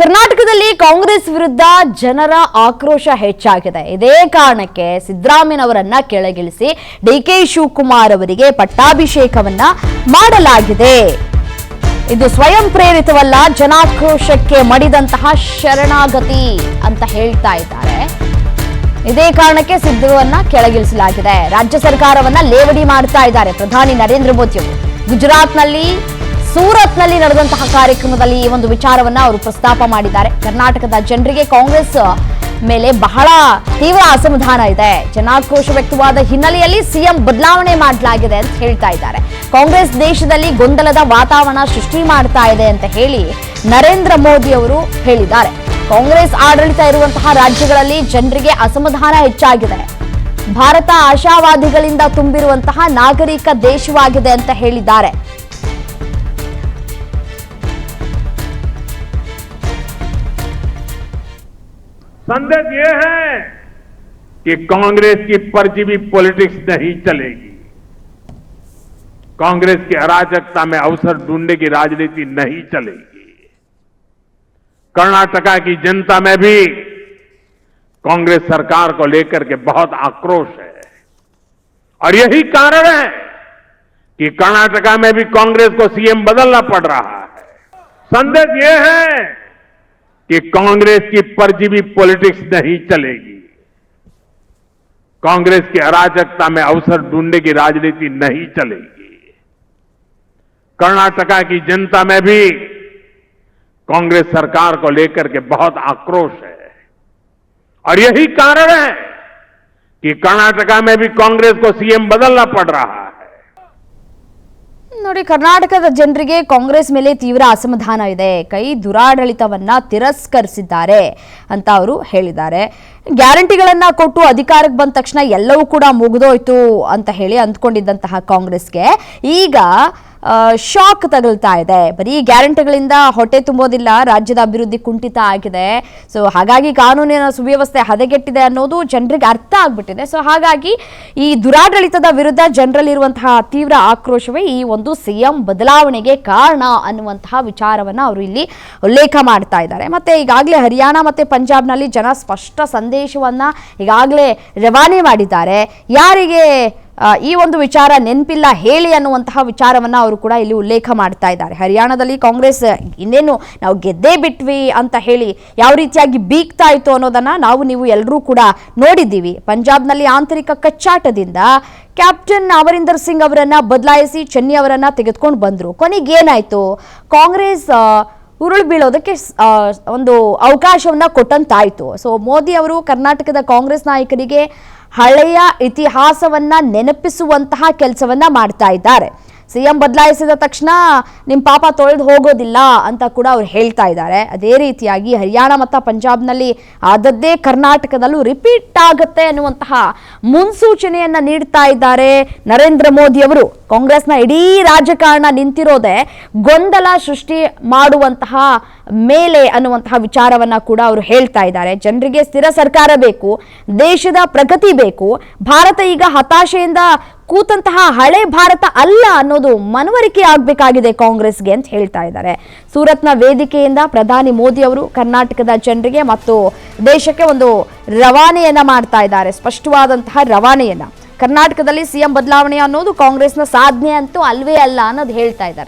ಕರ್ನಾಟಕದಲ್ಲಿ ಕಾಂಗ್ರೆಸ್ ವಿರುದ್ಧ ಜನರ ಆಕ್ರೋಶ ಹೆಚ್ಚಾಗಿದೆ. ಇದೇ ಕಾರಣಕ್ಕೆ ಸಿದ್ದರಾಮಯ್ಯನವರನ್ನ ಕೆಳಗಿಳಿಸಿ ಡಿಕೆ ಶಿವಕುಮಾರ್ ಅವರಿಗೆ ಪಟ್ಟಾಭಿಷೇಕವನ್ನ ಮಾಡಲಾಗಿದೆ. ಇದು ಸ್ವಯಂ ಪ್ರೇರಿತವಲ್ಲ, ಜನಾಕ್ರೋಶಕ್ಕೆ ಮಡಿದಂತಹ ಶರಣಾಗತಿ ಅಂತ ಹೇಳ್ತಾ ಇದ್ದಾರೆ. ಇದೇ ಕಾರಣಕ್ಕೆ ಸಿದ್ದುವನ್ನ ಕೆಳಗಿಳಿಸಲಾಗಿದೆ. ರಾಜ್ಯ ಸರ್ಕಾರವನ್ನ ಲೇವಡಿ ಮಾಡ್ತಾ ಇದ್ದಾರೆ ಪ್ರಧಾನಿ ನರೇಂದ್ರ ಮೋದಿ ಅವರು. ಗುಜರಾತ್ನಲ್ಲಿ ಸೂರತ್ನಲ್ಲಿ ನಡೆದಂತಹ ಕಾರ್ಯಕ್ರಮದಲ್ಲಿ ಈ ಒಂದು ವಿಚಾರವನ್ನ ಅವರು ಪ್ರಸ್ತಾಪ ಮಾಡಿದ್ದಾರೆ. ಕರ್ನಾಟಕದ ಜನರಿಗೆ ಕಾಂಗ್ರೆಸ್ ಮೇಲೆ ಬಹಳ ತೀವ್ರ ಅಸಮಾಧಾನ ಇದೆ. ಜನಾಕ್ರೋಶ ವ್ಯಕ್ತವಾದ ಹಿನ್ನೆಲೆಯಲ್ಲಿ ಸಿಎಂ ಬದಲಾವಣೆ ಮಾಡಲಾಗಿದೆ ಅಂತ ಹೇಳ್ತಾ ಇದ್ದಾರೆ. ಕಾಂಗ್ರೆಸ್ ದೇಶದಲ್ಲಿ ಗೊಂದಲದ ವಾತಾವರಣ ಸೃಷ್ಟಿ ಮಾಡ್ತಾ ಇದೆ ಅಂತ ಹೇಳಿ ನರೇಂದ್ರ ಮೋದಿ ಅವರು ಹೇಳಿದ್ದಾರೆ. ಕಾಂಗ್ರೆಸ್ ಆಡಳಿತ ಇರುವಂತಹ ರಾಜ್ಯಗಳಲ್ಲಿ ಜನರಿಗೆ ಅಸಮಾಧಾನ ಹೆಚ್ಚಾಗಿದೆ. ಭಾರತ ಆಶಾವಾದಿಗಳಿಂದ ತುಂಬಿರುವಂತಹ ನಾಗರಿಕ ದೇಶವಾಗಿದೆ ಅಂತ ಹೇಳಿದ್ದಾರೆ. संदेश ये है कि कांग्रेस की परजीवी पॉलिटिक्स नहीं चलेगी, कांग्रेस की अराजकता में अवसर ढूंढने की राजनीति नहीं चलेगी। कर्नाटका की जनता में भी कांग्रेस सरकार को लेकर के बहुत आक्रोश है और यही कारण है कि कर्नाटका में भी कांग्रेस को सीएम बदलना पड़ रहा है। संदेश ये है कि कांग्रेस की परजीवी पॉलिटिक्स नहीं चलेगी, कांग्रेस की अराजकता में अवसर ढूंढने की राजनीति नहीं चलेगी। कर्नाटका की जनता में भी कांग्रेस सरकार को लेकर के बहुत आक्रोश है और यही कारण है कि कर्नाटका में भी कांग्रेस को सीएम बदलना पड़ रहा है। ನೋಡಿ, ಕರ್ನಾಟಕದ ಜನರಿಗೆ ಕಾಂಗ್ರೆಸ್ ಮೇಲೆ ತೀವ್ರ ಅಸಮಾಧಾನ ಇದೆ. ಕೈ ದುರಾಡಳಿತವನ್ನ ತಿರಸ್ಕರಿಸಿದ್ದಾರೆ ಅಂತ ಅವರು ಹೇಳಿದ್ದಾರೆ. ಗ್ಯಾರಂಟಿಗಳನ್ನ ಕೊಟ್ಟು ಅಧಿಕಾರಕ್ಕೆ ಬಂದ ತಕ್ಷಣ ಎಲ್ಲವೂ ಕೂಡ ಮುಗಿದೋಯ್ತು ಅಂತ ಹೇಳಿ ಅಂದ್ಕೊಂಡಿದ್ದಂತಹ ಕಾಂಗ್ರೆಸ್ಗೆ ಈಗ ಶಾಕ್ ತಗಲ್ತಾ ಇದೆ. ಬರೀ ಗ್ಯಾರಂಟಿಗಳಿಂದ ಹೊಟ್ಟೆ ತುಂಬೋದಿಲ್ಲ, ರಾಜ್ಯದ ಅಭಿವೃದ್ಧಿ ಕುಂಠಿತ ಆಗಿದೆ. ಸೊ ಹಾಗಾಗಿ ಕಾನೂನಿನ ಸುವ್ಯವಸ್ಥೆ ಹದಗೆಟ್ಟಿದೆ ಅನ್ನೋದು ಜನರಿಗೆ ಅರ್ಥ ಆಗ್ಬಿಟ್ಟಿದೆ. ಸೊ ಹಾಗಾಗಿ ಈ ದುರಾಡಳಿತದ ವಿರುದ್ಧ ಜನರಲ್ಲಿರುವಂತಹ ತೀವ್ರ ಆಕ್ರೋಶವೇ ಈ ಒಂದು ಸಿಎಂ ಬದಲಾವಣೆಗೆ ಕಾರಣ ಅನ್ನುವಂತಹ ವಿಚಾರವನ್ನ ಅವರು ಇಲ್ಲಿ ಉಲ್ಲೇಖ ಮಾಡ್ತಾ ಇದ್ದಾರೆ. ಮತ್ತೆ ಈಗಾಗಲೇ ಹರಿಯಾಣ ಮತ್ತೆ ಪಂಜಾಬ್ನಲ್ಲಿ ಜನ ಸ್ಪಷ್ಟ ಸಂದೇಶವನ್ನ ಈಗಾಗಲೇ ರವಾನೆ ಮಾಡಿದ್ದಾರೆ. ಯಾರಿಗೆ ಈ ಒಂದು ವಿಚಾರ ನೆನಪಿಲ್ಲ ಹೇಳಿ ಅನ್ನುವಂತಹ ವಿಚಾರವನ್ನ ಅವರು ಕೂಡ ಇಲ್ಲಿ ಉಲ್ಲೇಖ ಮಾಡ್ತಾ ಇದ್ದಾರೆ. ಹರಿಯಾಣದಲ್ಲಿ ಕಾಂಗ್ರೆಸ್ ಇನ್ನೇನು ನಾವು ಗೆದ್ದೇ ಬಿಟ್ವಿ ಅಂತ ಹೇಳಿ ಯಾವ ರೀತಿಯಾಗಿ ಬೀಗ್ತಾ ಇತ್ತು ಅನ್ನೋದನ್ನ ನಾವು ನೀವು ಎಲ್ಲರೂ ಕೂಡ ನೋಡಿದ್ದೀವಿ. ಪಂಜಾಬ್ನಲ್ಲಿ ಆಂತರಿಕ ಕಚ್ಚಾಟದಿಂದ ಕ್ಯಾಪ್ಟನ್ ಅಮರಿಂದರ್ ಸಿಂಗ್ ಅವರನ್ನ ಬದಲಾಯಿಸಿ ಚೆನ್ನಿ ಅವರನ್ನ ತೆಗೆದುಕೊಂಡು ಬಂದ್ರು. ಕೊನೆಗೇನಾಯ್ತು, ಕಾಂಗ್ರೆಸ್ ಉರುಳು ಬೀಳೋದಕ್ಕೆ ಒಂದು ಅವಕಾಶವನ್ನ ಕೊಟ್ಟಂತಾಯ್ತು. ಸೊ ಮೋದಿ ಅವರು ಕರ್ನಾಟಕದ ಕಾಂಗ್ರೆಸ್ ನಾಯಕರಿಗೆ ಹಳೆಯ ಇತಿಹಾಸವನ್ನ ನೆನಪಿಸುವಂತಹ ಕೆಲಸವನ್ನ ಮಾಡ್ತಾ ಇದ್ದಾರೆ. ಸಿಎಂ ಬದಲಾಯಿಸಿದ ತಕ್ಷಣ ನಿಮ್ಮ ಪಾಪ ತೊಳೆದು ಹೋಗೋದಿಲ್ಲ ಅಂತ ಕೂಡ ಅವ್ರು ಹೇಳ್ತಾ ಇದ್ದಾರೆ. ಅದೇ ರೀತಿಯಾಗಿ ಹರಿಯಾಣ ಮತ್ತು ಪಂಜಾಬ್ನಲ್ಲಿ ಆದದ್ದೇ ಕರ್ನಾಟಕದಲ್ಲೂ ರಿಪೀಟ್ ಆಗುತ್ತೆ ಅನ್ನುವಂತಹ ಮುನ್ಸೂಚನೆಯನ್ನ ನೀಡ್ತಾ ಇದ್ದಾರೆ ನರೇಂದ್ರ ಮೋದಿ ಅವರು. ಕಾಂಗ್ರೆಸ್ನ ಇಡೀ ರಾಜಕಾರಣ ನಿಂತಿರೋದೇ ಗೊಂದಲ ಸೃಷ್ಟಿ ಮಾಡುವಂತಹ ಮೇಲೆ ಅನ್ನುವಂತಹ ವಿಚಾರವನ್ನ ಕೂಡ ಅವರು ಹೇಳ್ತಾ ಇದ್ದಾರೆ. ಜನರಿಗೆ ಸ್ಥಿರ ಸರ್ಕಾರ ಬೇಕು, ದೇಶದ ಪ್ರಗತಿ ಬೇಕು, ಭಾರತ ಈಗ ಹತಾಶೆಯಿಂದ ಕೂತಂತಹ ಹಳೆ ಭಾರತ ಅಲ್ಲ ಅನ್ನೋದು ಮನವರಿಕೆ ಆಗಬೇಕಾಗಿದೆ ಕಾಂಗ್ರೆಸ್ಗೆ ಅಂತ ಹೇಳ್ತಾ ಇದ್ದಾರೆ. ಸೂರತ್ನ ವೇದಿಕೆಯಿಂದ ಪ್ರಧಾನಿ ಮೋದಿ ಅವರು ಕರ್ನಾಟಕದ ಜನರಿಗೆ ಮತ್ತು ದೇಶಕ್ಕೆ ಒಂದು ರವಾನೆಯನ್ನ ಮಾಡ್ತಾ ಇದ್ದಾರೆ, ಸ್ಪಷ್ಟವಾದಂತಹ ರವಾನೆಯನ್ನ. ಕರ್ನಾಟಕದಲ್ಲಿ ಸಿಎಂ ಬದಲಾವಣೆ ಅನ್ನೋದು ಕಾಂಗ್ರೆಸ್ನ ಸಾಧನೆ ಅಂತೂ ಅಲ್ವೇ ಅಲ್ಲ ಅನ್ನೋದು ಹೇಳ್ತಾ ಇದ್ದಾರೆ.